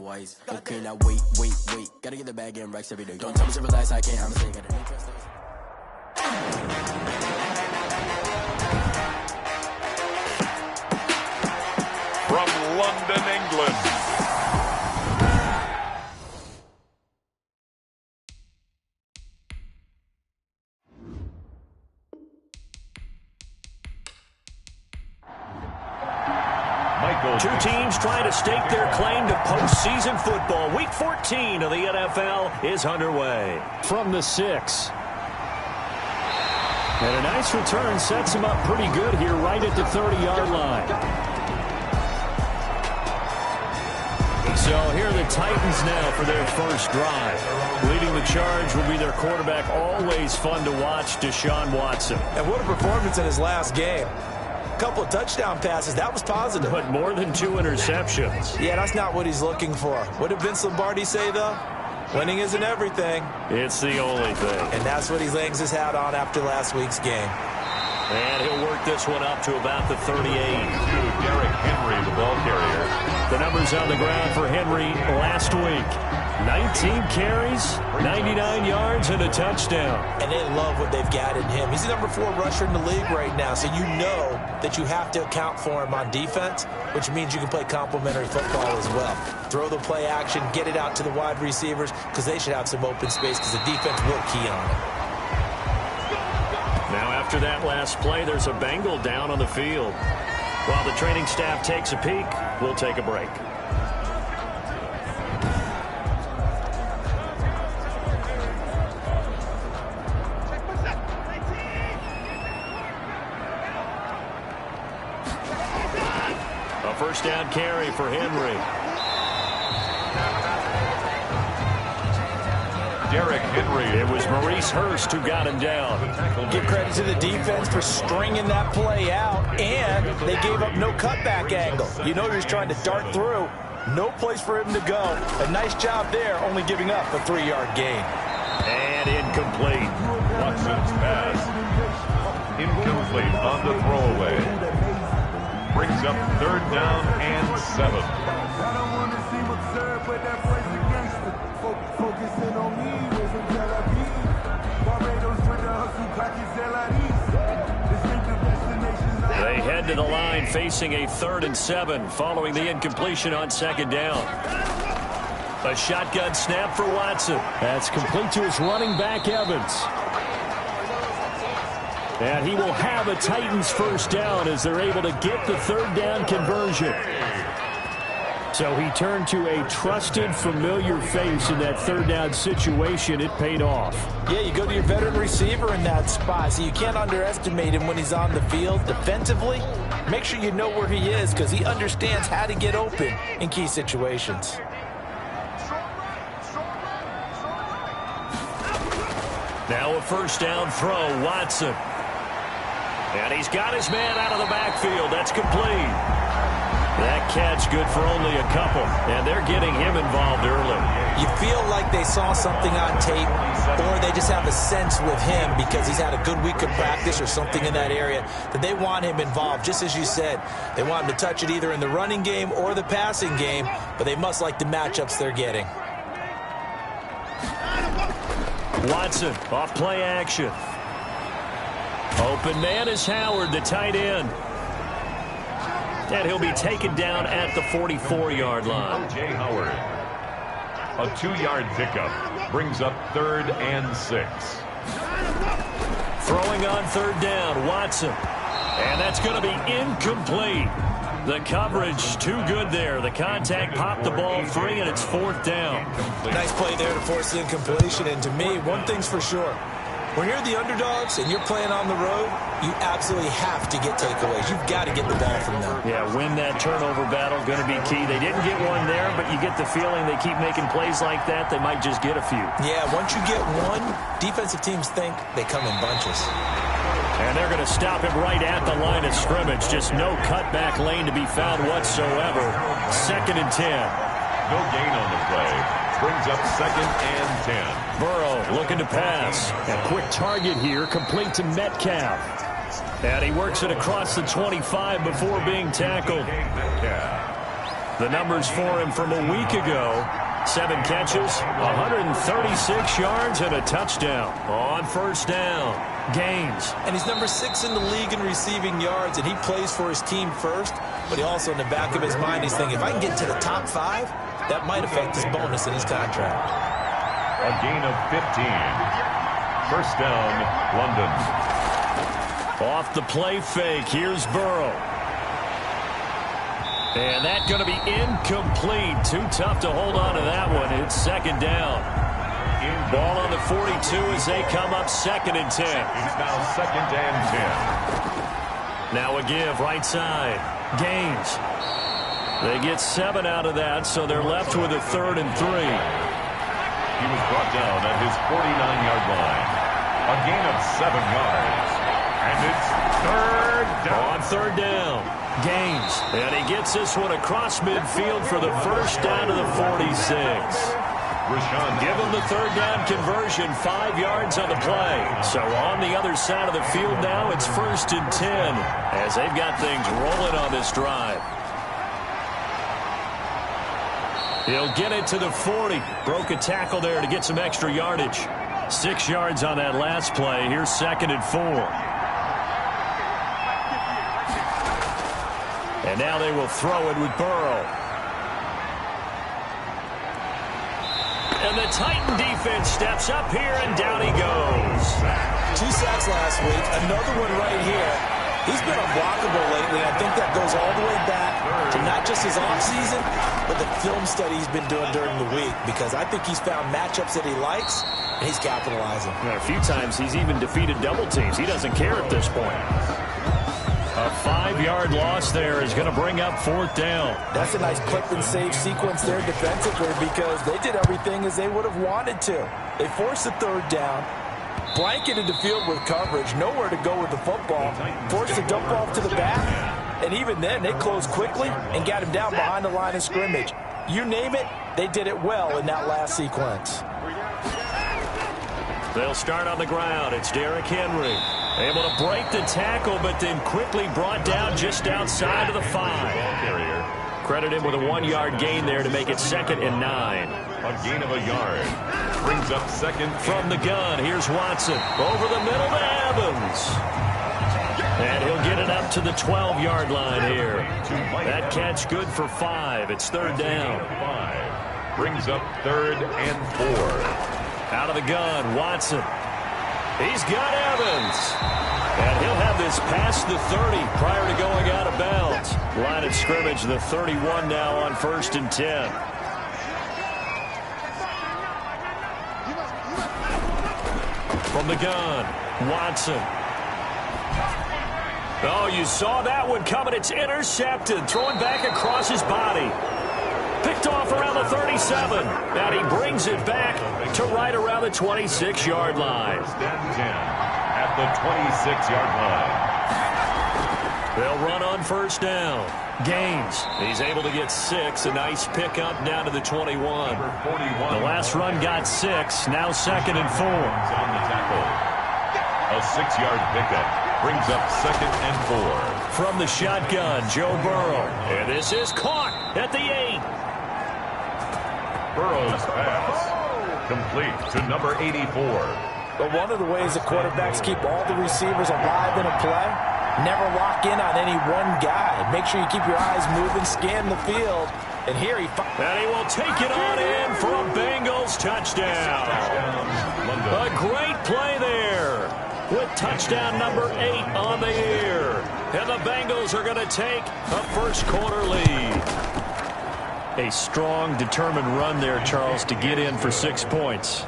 twice. Okay, now wait. Gotta get the bag and racks every day. Don't tell me to relax, I can't. I'm saying gotta trust us. From London, England, Two teams trying to stake their claim to postseason football. Week 14 of the NFL is underway. From the 6. And a nice return sets him up pretty good here right at the 30-yard line. So here are the Titans now for their first drive. Leading the charge will be their quarterback, always fun to watch, Deshaun Watson. And what a performance in his last game. Couple of touchdown passes. That was positive. But more than 2 interceptions. Yeah, that's not what he's looking for. What did Vince Lombardi say, though? Winning isn't everything. It's the only thing. And that's what he hangs his hat on after last week's game. And he'll work this one up to about the 38. Derrick Henry, the ball carrier. The numbers on the ground for Henry last week. 19 carries, 99 yards, and a touchdown. And they love what they've got in him. He's the number 4 rusher in the league right now, so you know that you have to account for him on defense, which means you can play complementary football as well. Throw the play action, get it out to the wide receivers, because they should have some open space, because the defense will key on it. Now after that last play, there's a Bengal down on the field. While the training staff takes a peek, we'll take a break. A first down carry for Henry. Derrick Henry. It was Maurice Hurst who got him down. Give credit to the defense for stringing that play out, and they gave up no cutback angle. You know he was trying to dart through. No place for him to go. A nice job there, only giving up a 3-yard gain. And incomplete. Watson's pass. Incomplete on the throwaway. Brings up 3rd down and 7. I don't want to see what's served, but that place against it. Focusing on me, raising Tel Aviv. Barbados with the hustle, crackers, Tel Aviv. They head to the line facing a 3rd and 7 following the incompletion on 2nd down. A shotgun snap for Watson. That's complete to his running back, Evans. And he will have a Titans first down as they're able to get the 3rd down conversion. So he turned to a trusted, familiar face in that 3rd down situation. It paid off. Yeah, you go to your veteran receiver in that spot, so you can't underestimate him when he's on the field. Defensively, make sure you know where he is because he understands how to get open in key situations. Now a first down throw, Watson. And he's got his man out of the backfield. That's complete. That catch good for only a couple, and they're getting him involved early. You feel like they saw something on tape, or they just have a sense with him because he's had a good week of practice or something in that area that they want him involved. Just as you said, they want him to touch it either in the running game or the passing game, but they must like the matchups they're getting. Watson off play action. Open man is Howard, the tight end. And he'll be taken down at the 44-yard line. Jay Howard. A 2-yard pickup. Brings up 3rd and 6. Throwing on 3rd down, Watson. And that's going to be incomplete. The coverage too good there. The contact popped the ball free, and it's 4th down. Nice play there to force the incompletion. And to me, one thing's for sure. When you're the underdogs and you're playing on the road, you absolutely have to get takeaways. You've got to get the ball from them. Yeah, win that turnover battle, going to be key. They didn't get one there, but you get the feeling they keep making plays like that, they might just get a few. Yeah, once you get one, defensive teams think they come in bunches. And they're going to stop him right at the line of scrimmage. Just no cutback lane to be found whatsoever. 2nd and 10. No gain on the play. Brings up 2nd and 10. Burrow looking to pass. A quick target here, complete to Metcalf. And he works it across the 25 before being tackled. The numbers for him from a week ago. 7 catches, 136 yards, and a touchdown. On first down, Gaines. And he's number 6 in the league in receiving yards, and he plays for his team first. But he also, in the back of his mind, he's thinking, if I can get to the top 5, that might affect his bonus in his contract. A gain of 15. First down, London. Off the play fake, here's Burrow. And that's going to be incomplete. Too tough to hold on to that one. It's second down. Ball on the 42 as they come up 2nd and 10. It's now 2nd and 10. Now a give right side. Gaines. They get 7 out of that, so they're left with a 3rd and 3. He was brought down at his 49-yard line. A gain of 7 yards. And it's 3rd down. On 3rd down, Gaines. And he gets this one across midfield for the first down to the 46. Give him the 3rd down conversion, 5 yards on the play. So on the other side of the field now, it's 1st and 10 as they've got things rolling on this drive. He'll get it to the 40. Broke a tackle there to get some extra yardage. 6 yards on that last play. Here's 2nd and 4. And now they will throw it with Burrow. And the Titan defense steps up here, and down he goes. 2 sacks last week, another one right here. He's been unblockable lately. I think that goes all the way back to not just his offseason, but the film study he's been doing during the week, because I think he's found matchups that he likes, and he's capitalizing. A few times he's even defeated double teams. He doesn't care at this point. A 5-yard loss there is going to bring up 4th down. That's a nice clip and save sequence there defensively, because they did everything as they would have wanted to. They forced the 3rd down, blanketed the field with coverage, nowhere to go with the football, forced the dump off to the back, and even then they closed quickly and got him down behind the line of scrimmage. You name it, they did it well in that last sequence. They'll start on the ground. It's Derrick Henry. Able to break the tackle, but then quickly brought down just outside of the 5. Credit him with a 1-yard gain there to make it 2nd and 9. A gain of a yard. Brings up 2nd. From the gun, here's Watson. Over the middle to Evans. And he'll get it up to the 12-yard line here. That catch good for 5. It's 3rd down. 5. Brings up 3rd and 4. Out of the gun, Watson. He's got Evans. And he'll have this past the 30 prior to going out of bounds. Line of scrimmage, the 31 now on 1st and 10. From the gun, Watson. Oh, you saw that one coming. It's intercepted. Throwing back across his body. Picked off around the 37. And he brings it back to right around the 26-yard line. 1st and 10 at the 26-yard line. They'll run on 1st down. Gaines. He's able to get 6. A nice pickup down to the 21. Number 41. The last run got 6. Now 2nd and 4. On the tackle. A 6-yard pickup. Brings up 2nd and 4. From the shotgun, Joe Burrow. And this is caught at the 8. Burrow's pass. Complete to number 84. But one of the ways the quarterbacks keep all the receivers alive in a play, never lock in on any one guy. Make sure you keep your eyes moving, scan the field. And here he... And he will take it on in for a Bengals touchdown. A great play there with touchdown number 8 on the year. And the Bengals are going to take a first-quarter lead. A strong, determined run there, Charles, to get in for 6 points.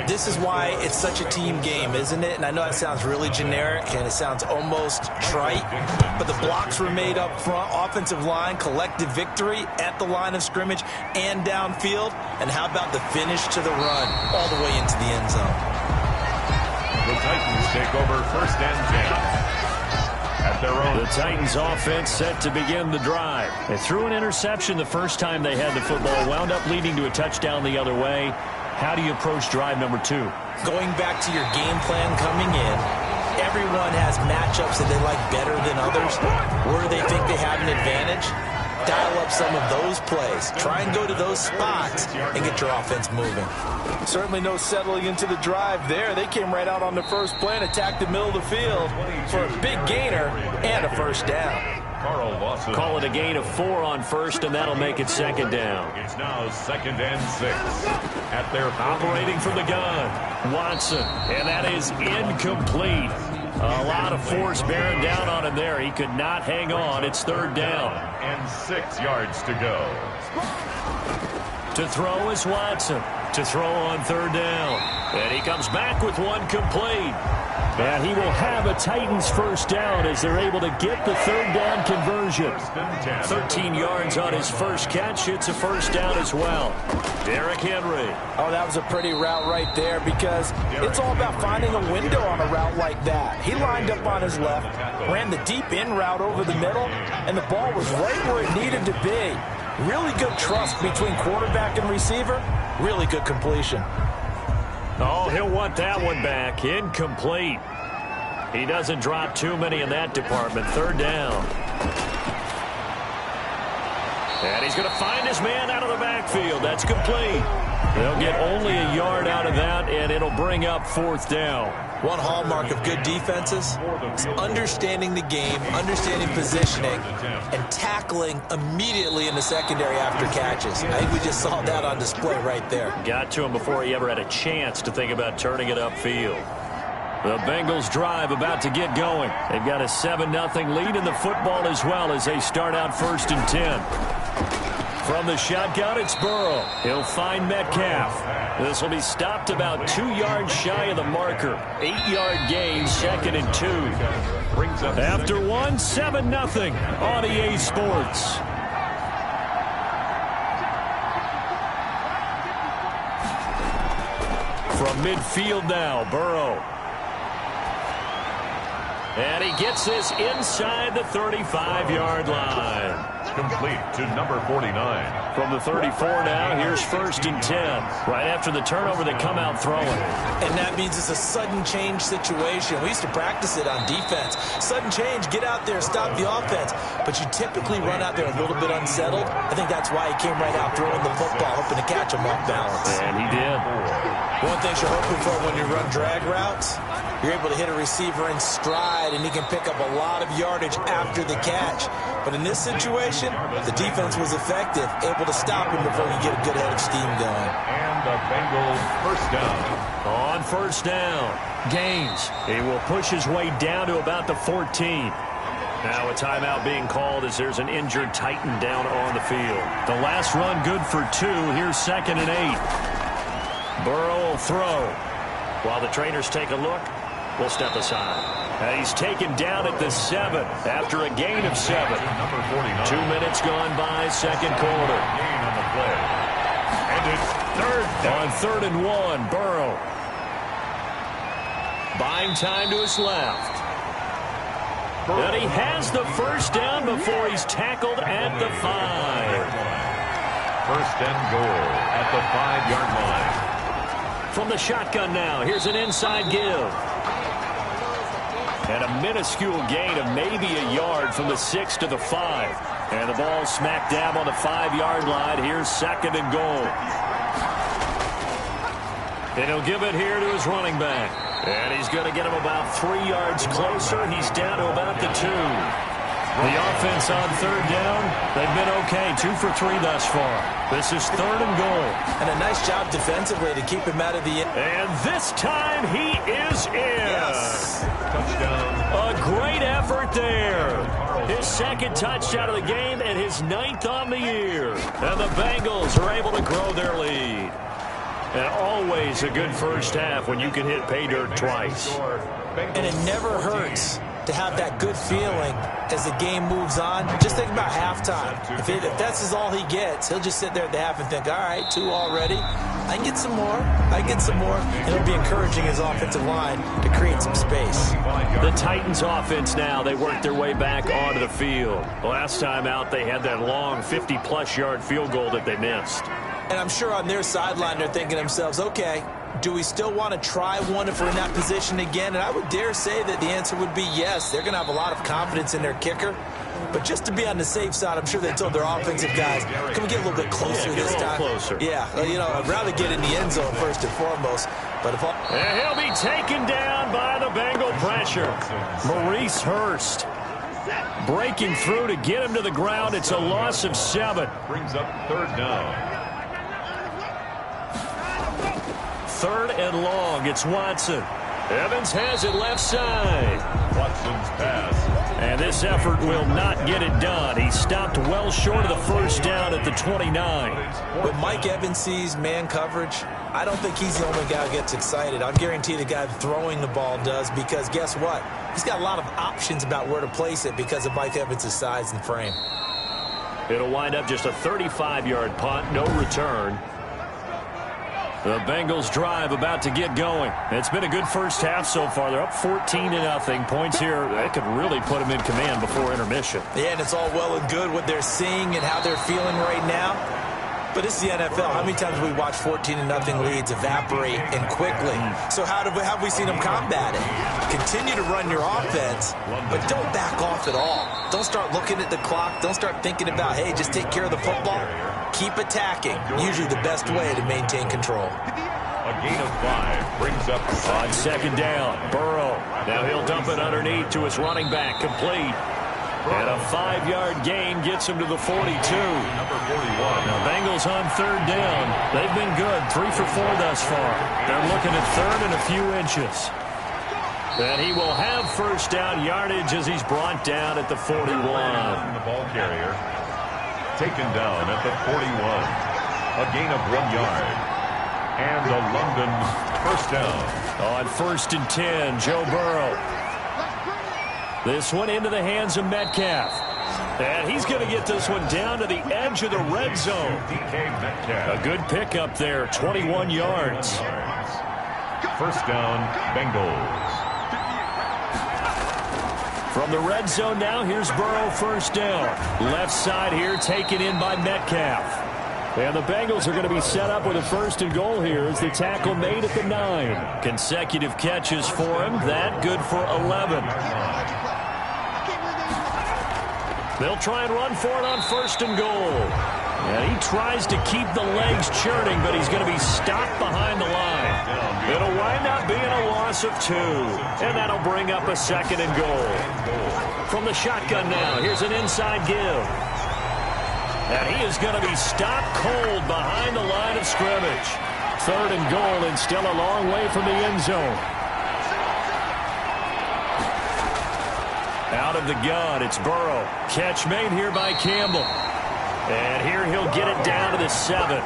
This is why it's such a team game, isn't it? And I know that sounds really generic, and it sounds almost trite, but the blocks were made up front, offensive line, collective victory at the line of scrimmage and downfield. And how about the finish to the run all the way into the end zone? The Titans take over 1st and 10. At their own. The Titans offense set to begin the drive. They threw an interception the first time they had the football, wound up leading to a touchdown the other way. How do you approach drive number 2? Going back to your game plan coming in, everyone has matchups that they like better than others, where they think they have an advantage. dial up some of those plays. Try and go to those spots and get your offense moving. Certainly no settling into the drive there. They came right out on the first play and attacked the middle of the field for a big gainer and a first down. Call it a gain of 4 on first, and that'll make it second down. It's now 2nd and 6 at their operating from the gun. Watson, and that is incomplete. A lot of force bearing down on him there. He could not hang on. It's 3rd down. And 6 yards to go. To throw is Watson. To throw on 3rd down. And he comes back with one complete. And he will have a Titans first down as they're able to get the 3rd down conversion. 13 yards on his first catch. It's a first down as well. Derrick Henry. Oh, that was a pretty route right there because it's all about finding a window on a route like that. He lined up on his left, ran the deep in route over the middle, and the ball was right where it needed to be. Really good trust between quarterback and receiver. Really good completion. Oh, he'll want that one back. Incomplete. He doesn't drop too many in that department. 3rd down. And he's going to find his man out of the backfield. That's complete. They'll get only a yard out of that, and it'll bring up 4th down. One hallmark of good defenses is understanding the game, understanding positioning, and tackling immediately in the secondary after catches. I think we just saw that on display right there. Got to him before he ever had a chance to think about turning it upfield. The Bengals drive about to get going. They've got a 7-0 lead in the football as well as they start out 1st and 10. From the shotgun, it's Burrow. He'll find Metcalf. This will be stopped about 2 yards shy of the marker. 8-yard gain, 2nd and 2. After 1, 7-0 on EA Sports. From midfield now, Burrow. And he gets this inside the 35-yard line. Complete to number 49. From the 34 now, here's 1st and 10. Right after the turnover, they come out throwing. And that means it's a sudden change situation. We used to practice it on defense. Sudden change, get out there, stop the offense. But you typically run out there a little bit unsettled. I think that's why he came right out throwing the football, hoping to catch him off balance. And he did. One thing you're hoping for when you run drag routes, you're able to hit a receiver in stride, and he can pick up a lot of yardage after the catch. But in this situation, the defense was effective, able to stop him before you get a good head of steam going. And the Bengals first down. On 1st down, Gaines. He will push his way down to about the 14. Now a timeout being called as there's an injured Titan down on the field. The last run good for 2. Here's 2nd and 8. Burrow will throw. While the trainers take a look, we'll step aside. And he's taken down at the 7 after a gain of 7. Number 49. 2 minutes gone by, 2nd quarter. Gain on the play. And it's 3rd down. On 3rd and 1, Burrow. Buying time to his left. And he has the first down before he's tackled at the 5. 1st and goal at the 5-yard line. From the shotgun now, here's an inside give. And a minuscule gain of maybe a yard from the 6 to the 5. And the ball smack dab on the 5-yard line. Here's 2nd and goal. And he'll give it here to his running back. And he's going to get him about 3 yards closer. He's down to about the 2. The offense on 3rd down, they've been okay. 2 for 3 thus far. This is 3rd and goal. And a nice job defensively to keep him out of the end. And this time he is in. Yes. Touchdown. A great effort there. His 2nd touchdown of the game and his 9th on the year. And the Bengals are able to grow their lead. And always a good first half when you can hit pay dirt twice. And it never hurts to have that good feeling as the game moves on. Just think about halftime. If that's all he gets, he'll just sit there at the half and think, all right, 2 already. I can get some more. I can get some more. And it'll be encouraging his offensive line to create some space. The Titans offense now, they work their way back onto the field. Last time out, they had that long 50-plus yard field goal that they missed. And I'm sure on their sideline they're thinking to themselves, okay, do we still want to try one if we're in that position again? And I would dare say that the answer would be yes. They're going to have a lot of confidence in their kicker. But just to be on the safe side, I'm sure they told their offensive guys, can we get a little bit closer this time? Closer. Yeah, I'd rather get in the end zone first and foremost. But if and he'll be taken down by the Bengal pressure. Maurice Hurst breaking through to get him to the ground. It's a loss of 7. Brings up third down. 3rd and long. It's Watson. Evans has it left side. Watson's pass. And this effort will not get it done. He stopped well short of the first down at the 29. When Mike Evans sees man coverage, I don't think he's the only guy who gets excited. I'll guarantee the guy throwing the ball does, because guess what? He's got a lot of options about where to place it because of Mike Evans' size and frame. It'll wind up just a 35-yard punt, no return. The Bengals drive about to get going. It's been a good first half so far. They're up 14-0. Points here, that could really put them in command before intermission. Yeah, and it's all well and good what they're seeing and how they're feeling right now. But it's the NFL. How many times have we watched 14-0 leads evaporate and quickly? So how have we seen them combat it? Continue to run your offense, but don't back off at all. Don't start looking at the clock. Don't start thinking about, hey, just take care of the football. Keep attacking. Usually the best way to maintain control. A gain of 5 brings up on 2nd down. Burrow. Now he'll dump it underneath to his running back. Complete. And a 5-yard gain gets him to the 42. Number 41. Now Bengals on 3rd down. They've been good. 3 for 4 thus far. They're looking at 3rd and a few inches. And he will have first down yardage as he's brought down at the 41. The ball carrier taken down at the 41. A gain of 1 yard. And a London first down. On 1st and 10, Joe Burrow. This one into the hands of Metcalf. And he's going to get this one down to the edge of the red zone. A good pickup there, 21 yards. First down, Bengals. From the red zone now, here's Burrow first down. Left side here taken in by Metcalf. And the Bengals are going to be set up with a 1st and goal here as the tackle made at the 9. Consecutive catches for him. That good for 11. They'll try and run for it on 1st and goal. And he tries to keep the legs churning, but he's going to be stopped behind the line. It'll wind up being a loss of 2. And that'll bring up a 2nd and goal. From the shotgun now, here's an inside give. And he is going to be stopped cold behind the line of scrimmage. 3rd and goal, and still a long way from the end zone. Out of the gun, it's Burrow. Catch made here by Campbell. And here he'll get it down to the 7.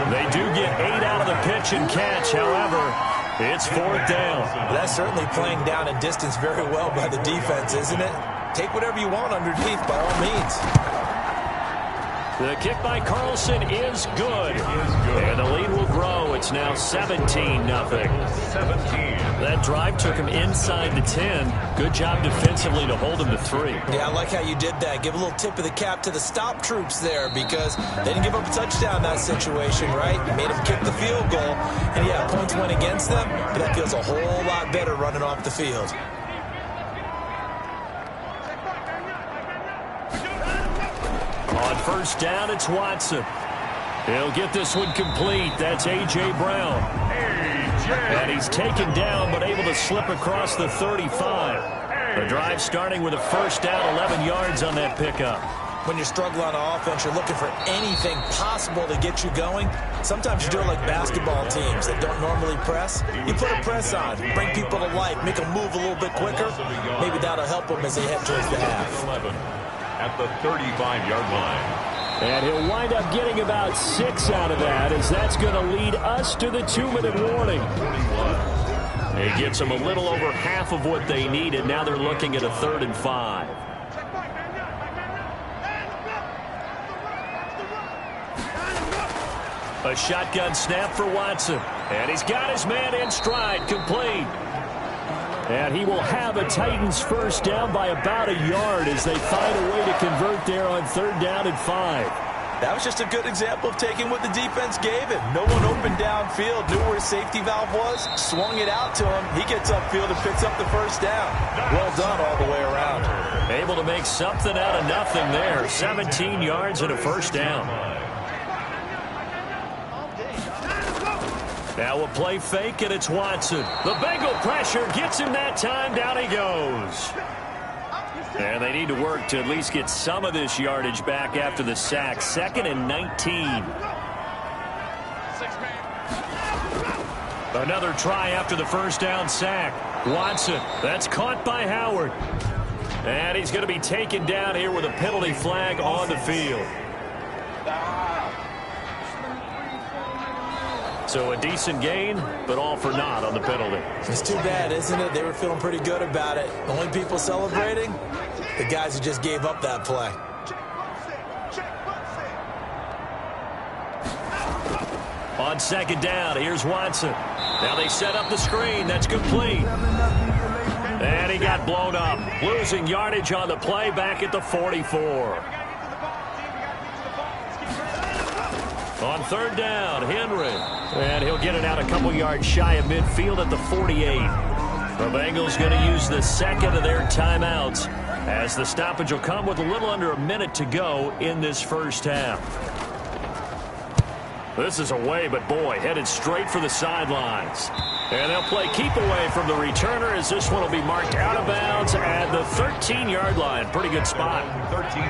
They do get 8 out of the pitch and catch. However, it's 4th down. That's certainly playing down and distance very well by the defense, isn't it? Take whatever you want underneath by all means. The kick by Carlson is good. And the lead will grow. It's now 17-0. 17. That drive took him inside the 10. Good job defensively to hold him to 3. Yeah, I like how you did that. Give a little tip of the cap to the stop troops there, because they didn't give up a touchdown in that situation, right? You made them kick the field goal. And yeah, points went against them, but that feels a whole lot better running off the field. On 1st down, it's Watson. He'll get this one complete. That's A.J. Brown. And he's taken down, but able to slip across the 35. The drive starting with a 1st down, 11 yards on that pickup. When you're struggling on offense, you're looking for anything possible to get you going. Sometimes you do it like basketball teams that don't normally press. You put a press on, bring people to life, make them move a little bit quicker. Maybe that'll help them as they head towards the half. 11 at the 35-yard line. And he'll wind up getting about 6 out of that, as that's going to lead us to the 2-minute warning. It gets them a little over half of what they needed. Now they're looking at a 3rd and 5. A shotgun snap for Watson. And he's got his man in stride, complete. And he will have a Titans first down by about a yard as they find a way to convert there on 3rd down and 5. That was just a good example of taking what the defense gave him. No one open downfield, knew where his safety valve was, swung it out to him. He gets upfield and picks up the first down. Well done all the way around. Able to make something out of nothing there. 17 yards and a first down. Now a play fake, and it's Watson. The Bengal pressure gets him that time. Down he goes. And they need to work to at least get some of this yardage back after the sack. 2nd and 19. Another try after the first down sack. Watson, that's caught by Howard. And he's going to be taken down here with a penalty flag on the field. So a decent gain, but all for naught on the penalty. It's too bad, isn't it? They were feeling pretty good about it. The only people celebrating, the guys who just gave up that play. On 2nd down, here's Watson. Now they set up the screen. That's complete. And he got blown up. Losing yardage on the play back at the 44. On 3rd down, Henry. And he'll get it out a couple yards shy of midfield at the 48. The Bengals going to use the 2nd of their timeouts as the stoppage will come with a little under a minute to go in this first half. This is away, but boy, headed straight for the sidelines. And they'll play keep away from the returner as this one will be marked out of bounds at the 13-yard line. Pretty good spot.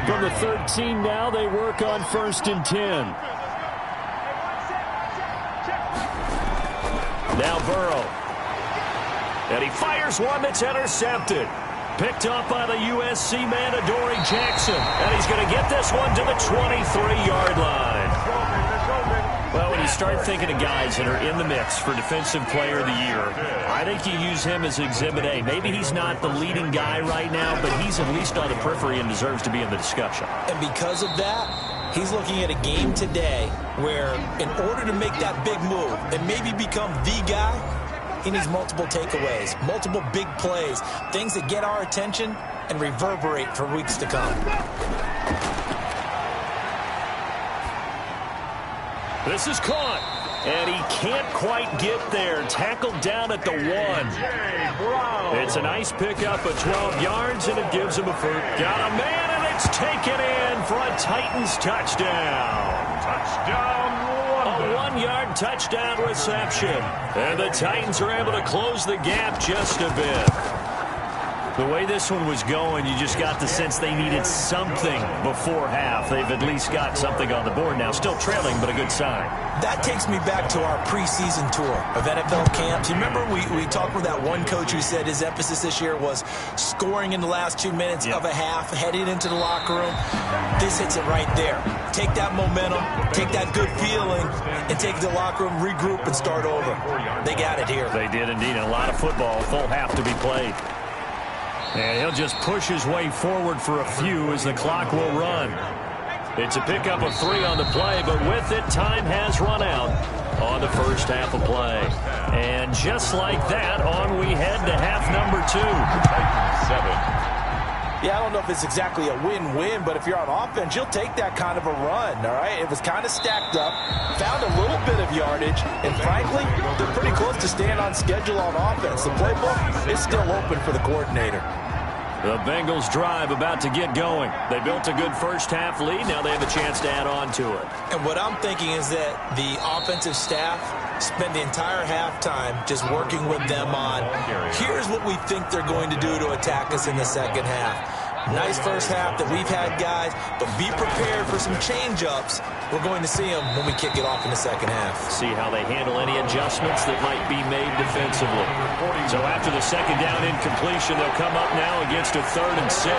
From the 13 now, they work on 1st and 10. Now Burrow. And he fires one that's intercepted. Picked off by the USC man, Adoree Jackson. And he's going to get this one to the 23-yard line. Well, when you start thinking of guys that are in the mix for Defensive Player of the Year, I think you use him as Exhibit A. Maybe he's not the leading guy right now, but he's at least on the periphery and deserves to be in the discussion. And because of that, he's looking at a game today where in order to make that big move and maybe become the guy, he needs multiple takeaways, multiple big plays, things that get our attention and reverberate for weeks to come. This is caught, and he can't quite get there. Tackled down at the 1. It's a nice pickup of 12 yards, and it gives him a first. Got a man, and it's taken in for a Titans touchdown. Touchdown, London. A 1-yard touchdown reception. And the Titans are able to close the gap just a bit. The way this one was going, you just got the sense they needed something before half. They've at least got something on the board now. Still trailing, but a good sign. That takes me back to our preseason tour of NFL camps. You remember we talked with that one coach who said his emphasis this year was scoring in the last 2 minutes of a half, heading into the locker room. This hits it right there. Take that momentum, take that good feeling, and take it to the locker room, regroup, and start over. They got it here. They did indeed. A lot of football, full half to be played. And he'll just push his way forward for a few as the clock will run. It's a pickup of 3 on the play, but with it, time has run out on the first half of play. And just like that, on we head to half number 2. Titans 7. Yeah, I don't know if it's exactly a win-win, but if you're on offense, you'll take that kind of a run, all right? It was kind of stacked up, found a little bit of yardage, and frankly, they're pretty close to staying on schedule on offense. The playbook is still open for the coordinator. The Bengals drive about to get going. They built a good first half lead. Now they have a chance to add on to it. And what I'm thinking is that the offensive staff spend the entire halftime just working with them on, here's what we think they're going to do to attack us in the second half. Nice first half that we've had, guys, but be prepared for some change-ups. We're going to see them when we kick it off in the second half. See how they handle any adjustments that might be made defensively. So after the second down incompletion, they'll come up now against a 3rd and 6.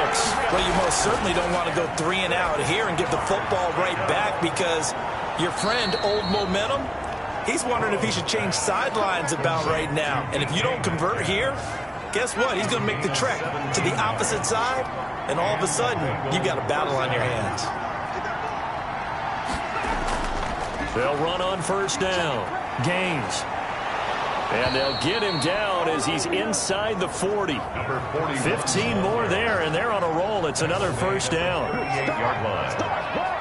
Well, you most certainly don't want to go 3 and out here and give the football right back because your friend, Old Momentum, he's wondering if he should change sidelines about right now. And if you don't convert here, guess what? He's going to make the trek to the opposite side, and all of a sudden, you've got a battle on your hands. They'll run on first down. Gaines. And they'll get him down as he's inside the 40. 15 more there, and they're on a roll. It's another first down. 38-yard line.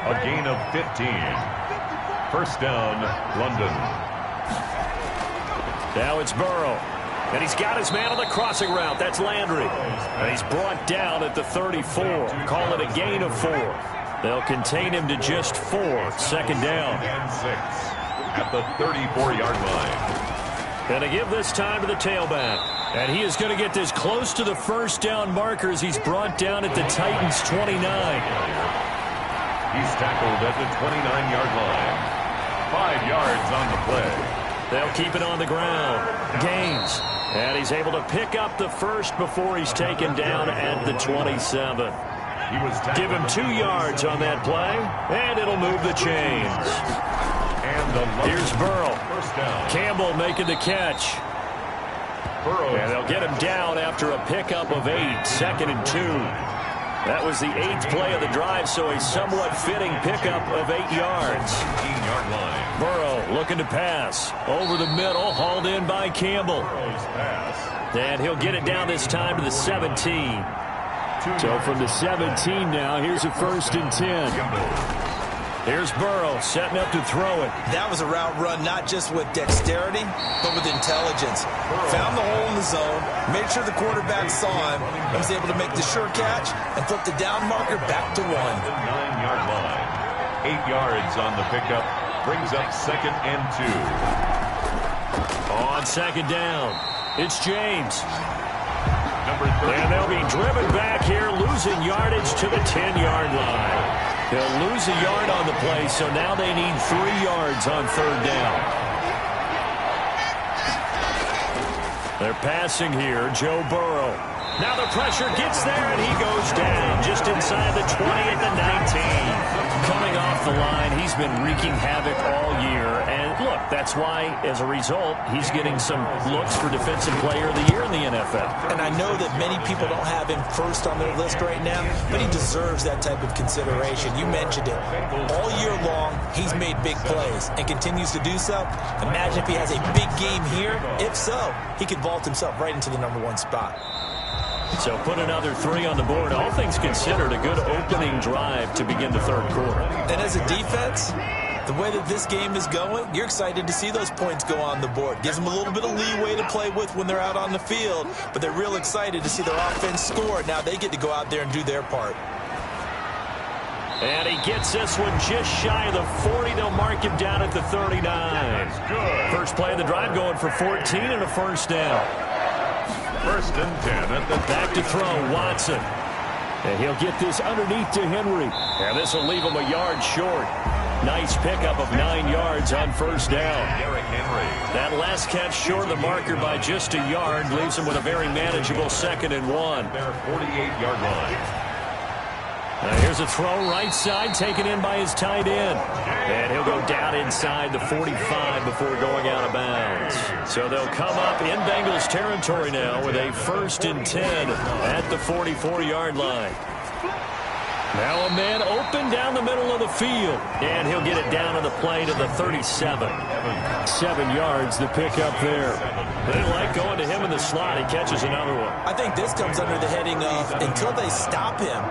A gain of 15. First down, London. Now it's Burrow. And he's got his man on the crossing route. That's Landry. And he's brought down at the 34. Call it a gain of 4. They'll contain him to just 4. Second down. And 6 at the 34-yard line. And to give this time to the tailback. And he is going to get this close to the first down marker as he's brought down at the Titans' 29. He's tackled at the 29-yard line. 5 yards on the play. They'll keep it on the ground. Gaines. And he's able to pick up the first before he's taken down at the 27. Give him 2 yards on that play, and it'll move the chains. Here's Burrow. Campbell making the catch. And they'll get him down after a pickup of 8. Second and 2. That was the 8th play of the drive, so a somewhat fitting pickup of 8 yards. Burrow looking to pass. Over the middle, hauled in by Campbell. And he'll get it down this time to the 17. So from the 17 now, here's a first and 10. Here's Burrow setting up to throw it. That was a route run not just with dexterity, but with intelligence. Found the hole in the zone, made sure the quarterback saw him, and was able to make the sure catch and flip the down marker back to 1. 9-yard line. 8 yards on the pickup. Brings up second and 2. On second down, it's James. And they'll be driven back here, losing yardage to the 10-yard line. They'll lose a yard on the play, so now they need 3 yards on third down. They're passing here, Joe Burrow. Now the pressure gets there, and he goes down just inside the 20 at the 19. Coming off the line, he's been wreaking havoc all year. And look, that's why, as a result, he's getting some looks for Defensive Player of the Year in the NFL. And I know that many people don't have him first on their list right now, but he deserves that type of consideration. You mentioned it. All year long, he's made big plays and continues to do so. Imagine if he has a big game here. If so, he could vault himself right into the #1 spot. So put another 3 on the board. All things considered, a good opening drive to begin the third quarter. And as a defense, the way that this game is going, you're excited to see those points go on the board. Gives them a little bit of leeway to play with when they're out on the field, but they're real excited to see their offense score. Now they get to go out there and do their part. And he gets this one just shy of the 40. They'll mark him down at the 39. First play of the drive going for 14 and a first down. First and 10 at the back to throw, Watson. And he'll get this underneath to Henry. And this will leave him a yard short. Nice pickup of 9 yards on first down. That last catch short of the marker by just a yard leaves him with a very manageable second and 1. Their 48-yard line. Now here's a throw right side taken in by his tight end. And he'll go down inside the 45 before going out of bounds. So they'll come up in Bengals territory now with a first and 10 at the 44-yard line. Now a man open down the middle of the field. And he'll get it down on the play to the 37. 7 yards the pick up there. They like going to him in the slot. He catches another one. I think this comes under the heading of until they stop him,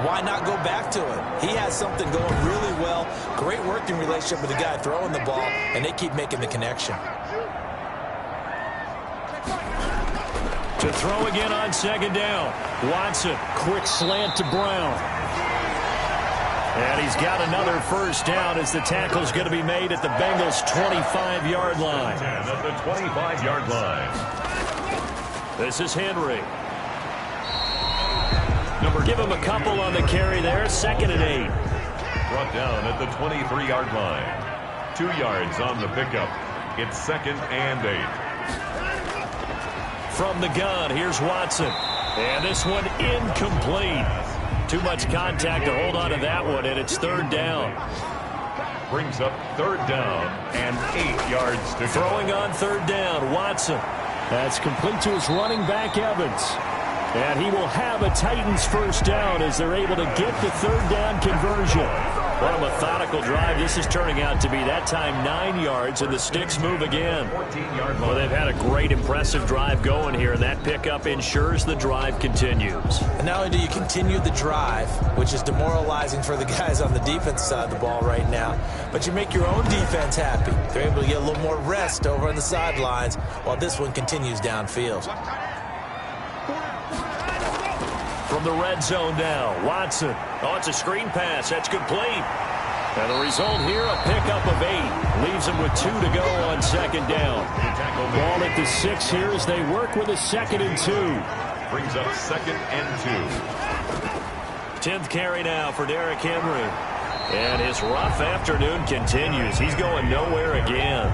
why not go back to it? He has something going really well. Great working relationship with the guy throwing the ball, and they keep making the connection. To throw again on second down. Watson, quick slant to Brown. And he's got another first down as the tackle's going to be made at the Bengals' 25-yard line. At the 25-yard line. This is Henry. Give him a couple on the carry there. Second and 8. Brought down at the 23-yard line. 2 yards on the pickup. It's second and 8. From the gun, here's Watson. And this one incomplete. Too much contact to hold on to that one, and it's third down. Brings up third down and 8 yards to go. Throwing on third down, Watson. That's complete to his running back, Evans. And he will have a Titans first down as they're able to get the third down conversion. What a methodical drive this is turning out to be. That time 9 yards, and the sticks move again. Well, they've had a great, impressive drive going here, and that pickup ensures the drive continues. And not only do you continue the drive, which is demoralizing for the guys on the defense side of the ball right now, but you make your own defense happy. They're able to get a little more rest over on the sidelines while this one continues downfield. From the red zone now, Watson. Oh, it's a screen pass. That's complete. And the result here, a pickup of 8. Leaves them with 2 to go on second down. Ball at the 6 here as they work with a 2nd and 2. Brings up 2nd and 2. 10th carry now for Derrick Henry. And his rough afternoon continues. He's going nowhere again.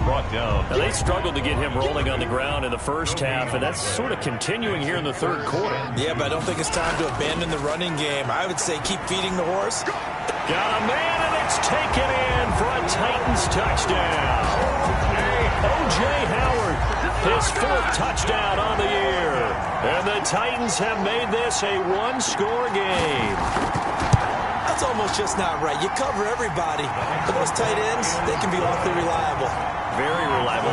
Brought down. Now, they struggled to get him rolling on the ground in the first half, and that's sort of continuing here in the third quarter. Yeah, but I don't think it's time to abandon the running game. I would say keep feeding the horse. Got a man, and it's taken in for a Titans touchdown. O.J. Howard, his 4th touchdown on the year. And the Titans have made this a 1-score game. That's almost just not right. You cover everybody, but those tight ends, they can be awfully reliable. Very reliable.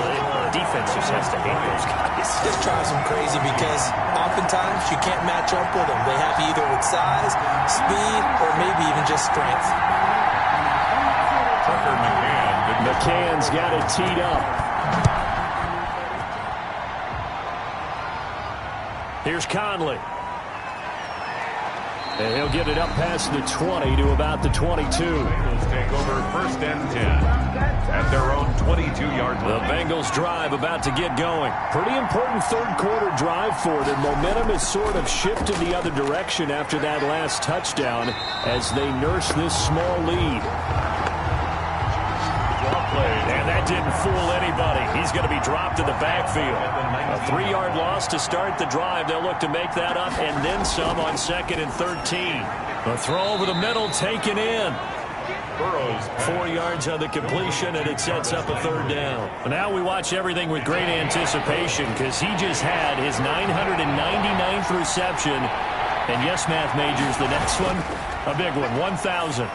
The defense just has to hate those guys. This drives them crazy because oftentimes you can't match up with them. They have you either with size, speed, or maybe even just strength. Tucker McCann. McCann's got it teed up. Here's Conley. And he'll get it up past the 20 to about the 22. Bengals take over 1st and 10 at their own 22-yard line. The Bengals drive about to get going. Pretty important third quarter drive for them. Momentum has sort of shifted the other direction after that last touchdown as they nurse this small lead. And that didn't fool anybody. He's going to be dropped in the backfield. A 3-yard loss to start the drive. They'll look to make that up and then some on 2nd and 13. A throw over the middle taken in. 4 yards on the completion, and it sets up a 3rd down. Now we watch everything with great anticipation because he just had his 999th reception. And yes, math majors, the next one, a big one, 1,000.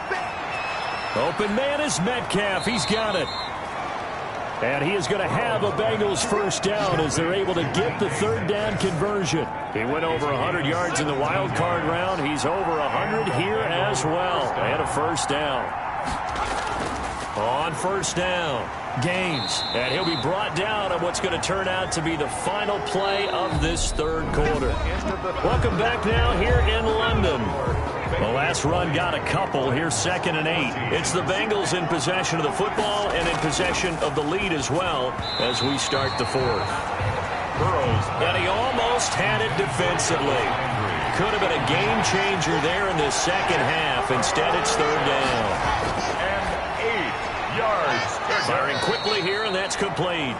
Open man is Metcalf. He's got it. And he is going to have a Bengals 1st down as they're able to get the 3rd down conversion. He went over 100 yards in the wild card round. He's over 100 here as well. And a 1st down. On 1st down, Gaines. And he'll be brought down on what's going to turn out to be the final play of this 3rd quarter. Welcome back now here in London. The last run got a couple. Here's 2nd and 8. It's the Bengals in possession of the football and in possession of the lead as well as we start the 4th. And he almost had it defensively. Could have been a game changer there in the 2nd half. Instead, it's 3rd down. And 8 yards. Firing quickly here, and that's complete.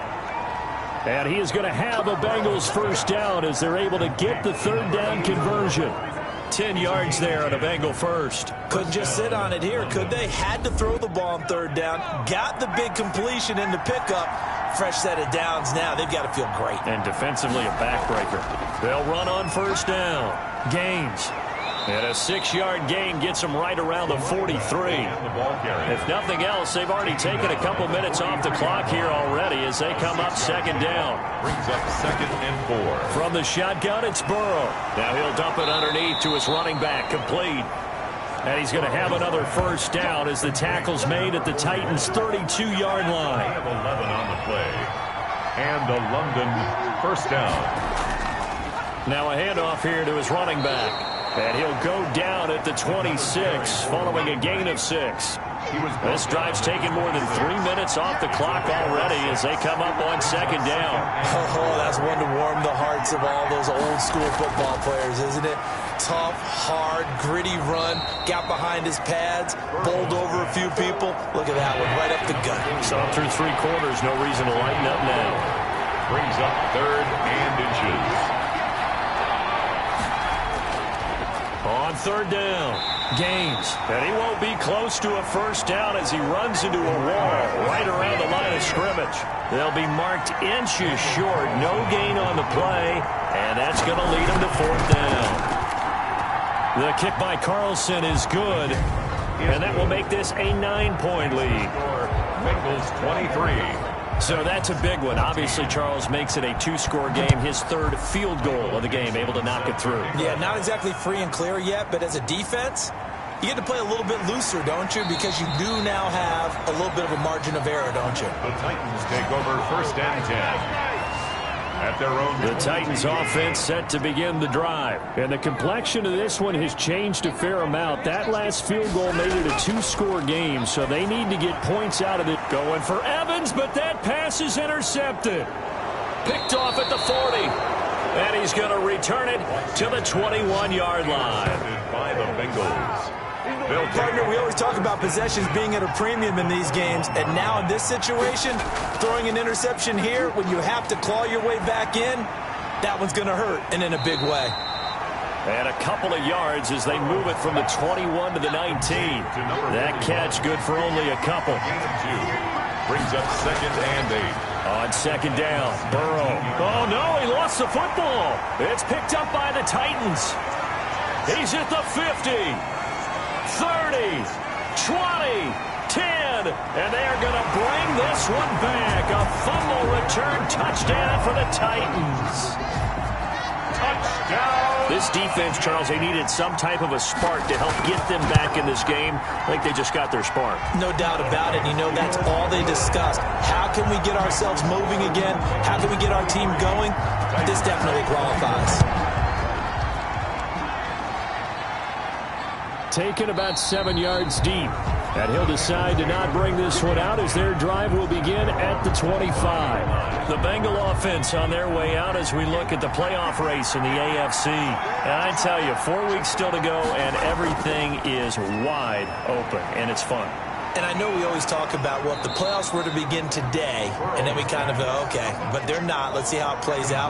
And he is going to have a Bengals 1st down as they're able to get the 3rd down conversion. 10 yards there on a Bengal 1st. Couldn't just sit on it here, could they? Had to throw the ball on 3rd down. Got the big completion in the pickup. Fresh set of downs now. They've got to feel great. And defensively a backbreaker. They'll run on 1st down. Gaines. And a 6-yard gain gets them right around the 43. If nothing else, they've already taken a couple minutes off the clock here already as they come up 2nd down. Brings up 2nd and 4. From the shotgun, it's Burrow. Now he'll dump it underneath to his running back, complete. And he's going to have another 1st down as the tackle's made at the Titans' 32-yard line. 11 on the play. And a London 1st down. Now a handoff here to his running back. And he'll go down at the 26 following a gain of 6. This drive's taken more than 3 minutes off the clock already as they come up on 2nd down. Oh, that's one to warm the hearts of all those old school football players, isn't it? Tough, hard, gritty run. Got behind his pads, bowled over a few people. Look at that one, right up the gut. So through 3 quarters, no reason to lighten up now. Brings up 3rd and inches. On 3rd down, Gaines. And he won't be close to a 1st down as he runs into a wall right around the line of scrimmage. They'll be marked inches short. No gain on the play, and that's going to lead him to 4th down. The kick by Carlson is good. and that will make this a 9-point lead. Bengals 23. So that's a big one. Obviously, Charles makes it a 2-score game. His third field goal of the game, able to knock it through. Yeah, not exactly free and clear yet, but as a defense, you get to play a little bit looser, don't you? Because you do now have a little bit of a margin of error, don't you? The Titans take over 1st and 10. At their own. The Titans offense set to begin the drive. And the complexion of this one has changed a fair amount. That last field goal made it a 2-score game, so they need to get points out of it. Going for Evans, but that pass is intercepted. Picked off at the 40. And he's going to return it to the 21-yard line. By the Bengals. Partner, we always talk about possessions being at a premium in these games, and now in this situation, throwing an interception here when you have to claw your way back in, that one's going to hurt, and in a big way. And a couple of yards as they move it from the 21 to the 19. That catch good for only a couple. Brings up 2nd and 8. On 2nd down, Burrow. Oh, no, he lost the football. It's picked up by the Titans. He's at the 50. 30, 20, 10, and they are going to bring this one back. A fumble return touchdown for the Titans. Touchdown! This defense, Charles, they needed some type of a spark to help get them back in this game. I think they just got their spark. No doubt about it. You know, that's all they discussed. How can we get ourselves moving again? How can we get our team going? This definitely qualifies. Taken about 7 yards deep. And he'll decide to not bring this one out as their drive will begin at the 25. The Bengal offense on their way out as we look at the playoff race in the AFC. And I tell you, 4 weeks still to go, and everything is wide open, and it's fun. And I know we always talk about, well, if the playoffs were to begin today, and then we kind of go, okay, but they're not. Let's see how it plays out.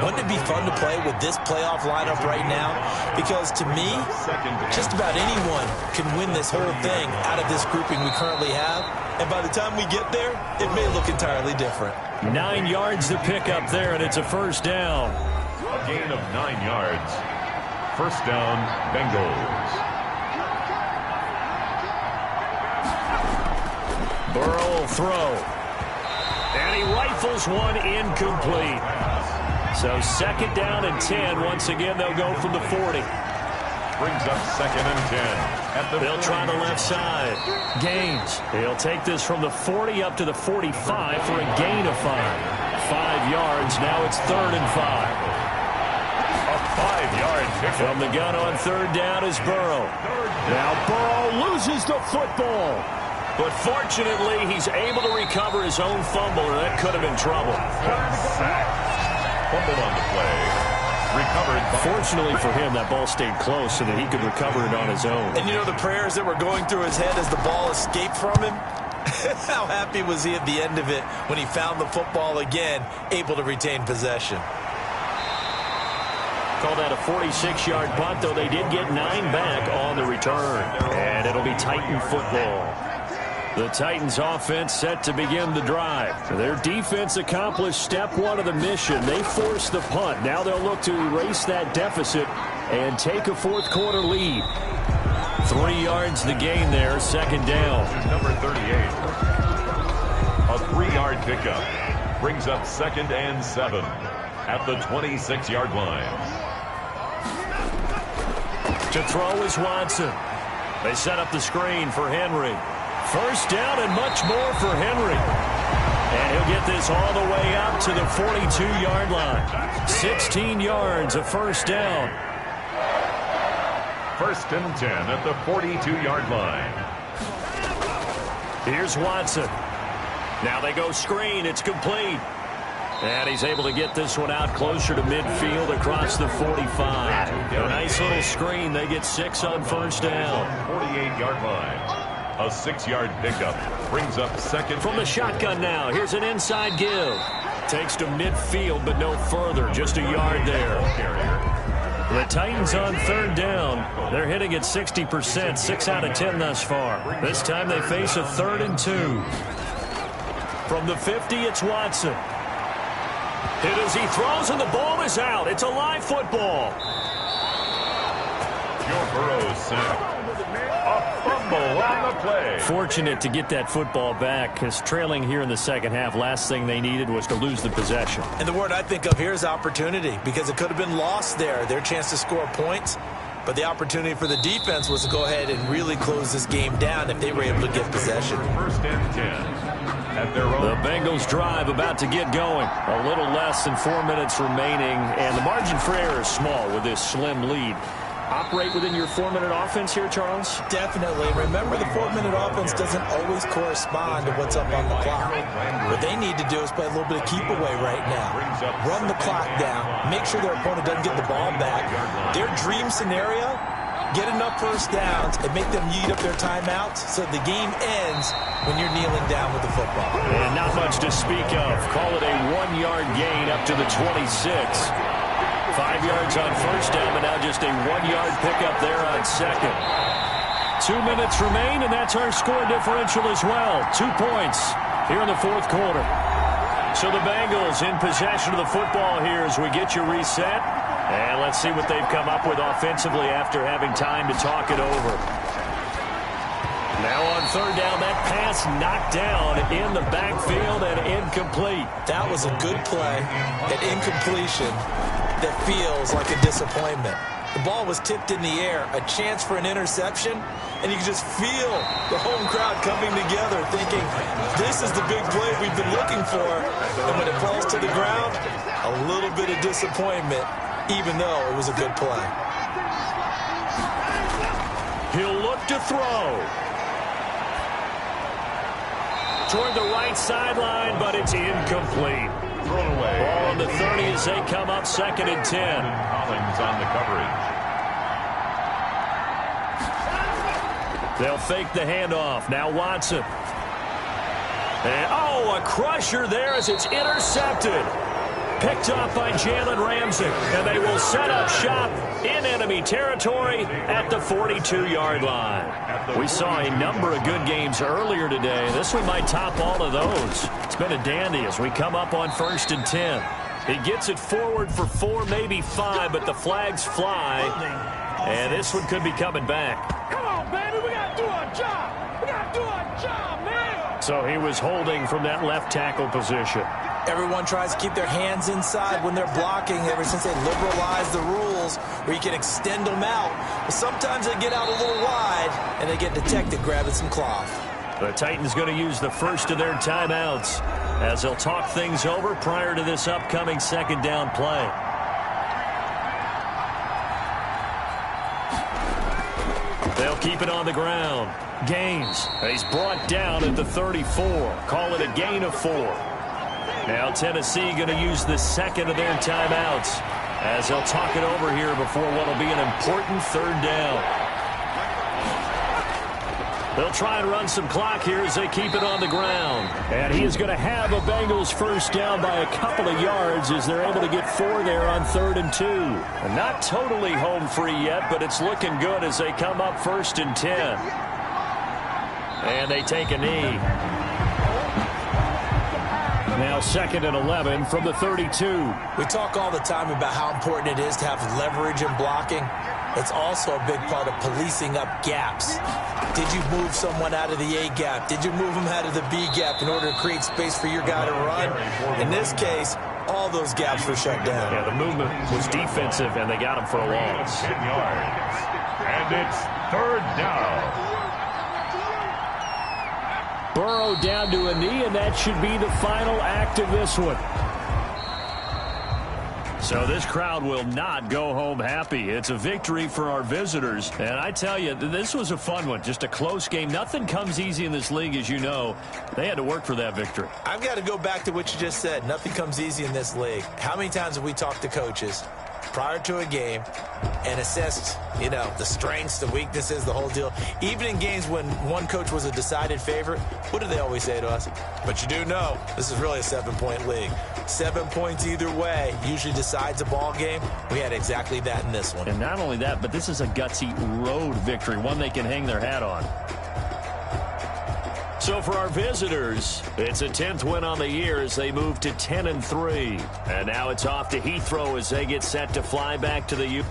Wouldn't it be fun to play with this playoff lineup right now? Because to me, just about anyone can win this whole thing out of this grouping we currently have. And by the time we get there, it may look entirely different. 9 yards to pick up there, and it's a 1st down. A gain of 9 yards. 1st down, Bengals. Burrow will throw. And he rifles one incomplete. So 2nd down and 10. Once again, they'll go from the 40. Brings up 2nd and 10. They'll try the left side. Gaines. He'll take this from the 40 up to the 45 for a gain of 5. 5 yards. Now it's 3rd and 5. A 5-yard pick. From the gun on 3rd down is Burrow. Now Burrow loses the football. But fortunately, he's able to recover his own fumble, or that could have been trouble. Fumble on the play. Recovered. Fortunately for him, that ball stayed close so that he could recover it on his own. And you know the prayers that were going through his head as the ball escaped from him? How happy was he at the end of it when he found the football again, able to retain possession? Called that a 46-yard punt, though they did get 9 back on the return. And it'll be Titan football. The Titans offense set to begin the drive. Their defense accomplished step 1 of the mission. They forced the punt. Now they'll look to erase that deficit and take a 4th quarter lead. 3 yards the gain there, 2nd down. Number 38. A 3-yard pickup. Brings up 2nd and 7 at the 26-yard line. To throw is Watson. They set up the screen for Henry. 1st down and much more for Henry. And he'll get this all the way out to the 42-yard line. 16 yards, a 1st down. 1st and 10 at the 42-yard line. Here's Watson. Now they go screen. It's complete. And he's able to get this one out closer to midfield across the 45. A nice little screen. They get 6 on 1st down. 48-yard line. A 6-yard pickup. Brings up 2nd. From the shotgun now. Here's an inside give. Takes to midfield, but no further. Just a yard there. The Titans on 3rd down. They're hitting at 60%. 6 out of 10 thus far. This time they face a 3rd and 2. From the 50, it's Watson. Hit as he throws, and the ball is out. It's a live football. Joe Burrow's sack. A fumble fumble on the play. Fortunate to get that football back, because trailing here in the second half, last thing they needed was to lose the possession. And the word I think of here is opportunity, because it could have been lost there, their chance to score points. But the opportunity for the defense was to go ahead and really close this game down if they were able to get possession. First and 10 at their own. The Bengals drive about to get going. A little less than 4 minutes remaining, and the margin for error is small with this slim lead. Operate within your 4-minute offense here, Charles? Definitely. Remember, the 4-minute offense doesn't always correspond to what's up on the clock. What they need to do is play a little bit of keep away right now. Run the clock down. Make sure their opponent doesn't get the ball back. Their dream scenario, get enough first downs and make them eat up their timeouts so the game ends when you're kneeling down with the football. And not much to speak of. Call it a 1-yard gain up to the 26. 5 yards on first down, but now just a 1-yard pickup there on second. 2 minutes remain, and that's our score differential as well. 2 points here in the fourth quarter. So the Bengals in possession of the football here as we get you reset. And let's see what they've come up with offensively after having time to talk it over. Now on third down, that pass knocked down in the backfield and incomplete. That was a good play, an incompletion that feels like a disappointment. The ball was tipped in the air, a chance for an interception, and you can just feel the home crowd coming together thinking, this is the big play we've been looking for. And when it falls to the ground, a little bit of disappointment, even though it was a good play. He'll look to throw. Toward the right sideline, but it's incomplete. Thrown away. Ball on the 30 as they come up second and 10. Collins on the coverage. They'll fake the handoff. Now Watson. And, a crusher there as it's intercepted. Picked off by Jalen Ramsey. And they will set up shop in enemy territory at the 42-yard line. We saw a number of good games earlier today. This one might top all of those. It's been a dandy as we come up on first and 10. He gets it forward for 4, maybe 5, but the flags fly. And this one could be coming back. Come on, baby, we gotta do our job. We gotta do our job, man. So he was holding from that left tackle position. Everyone tries to keep their hands inside when they're blocking ever since they liberalized the rules where you can extend them out. But sometimes they get out a little wide and they get detected grabbing some cloth. The Titans going to use the first of their timeouts as they'll talk things over prior to this upcoming second down play. They'll keep it on the ground. Gaines. He's brought down at the 34. Call it a gain of 4. Now Tennessee going to use the second of their timeouts as they'll talk it over here before what will be an important third down. They'll try and run some clock here as they keep it on the ground. And he is going to have a Bengals first down by a couple of yards as they're able to get 4 there on 3rd and 2. And not totally home free yet, but it's looking good as they come up first and 10. And they take a knee. Now 2nd and 11 from the 32. We talk all the time about how important it is to have leverage in blocking. It's also a big part of policing up gaps. Did you move someone out of the A gap? Did you move them out of the B gap in order to create space for your guy to run? In this case, all those gaps were shut down. Yeah, the movement was defensive, and they got him for a loss. 10 yards. And it's 3rd down. Burrow down to a knee, and that should be the final act of this one. So this crowd will not go home happy. It's a victory for our visitors. And I tell you, this was a fun one. Just a close game. Nothing comes easy in this league, as you know. They had to work for that victory. I've got to go back to what you just said. Nothing comes easy in this league. How many times have we talked to coaches prior to a game and assessed, the strengths, the weaknesses, the whole deal? Even in games when one coach was a decided favorite, what do they always say to us? But you do know this is really a 7-point league. 7 points either way usually decides a ball game. We had exactly that in this one. And not only that, but this is a gutsy road victory, one they can hang their hat on. So for our visitors, it's a 10th win on the year as they move to 10-3. And now it's off to Heathrow as they get set to fly back to the U.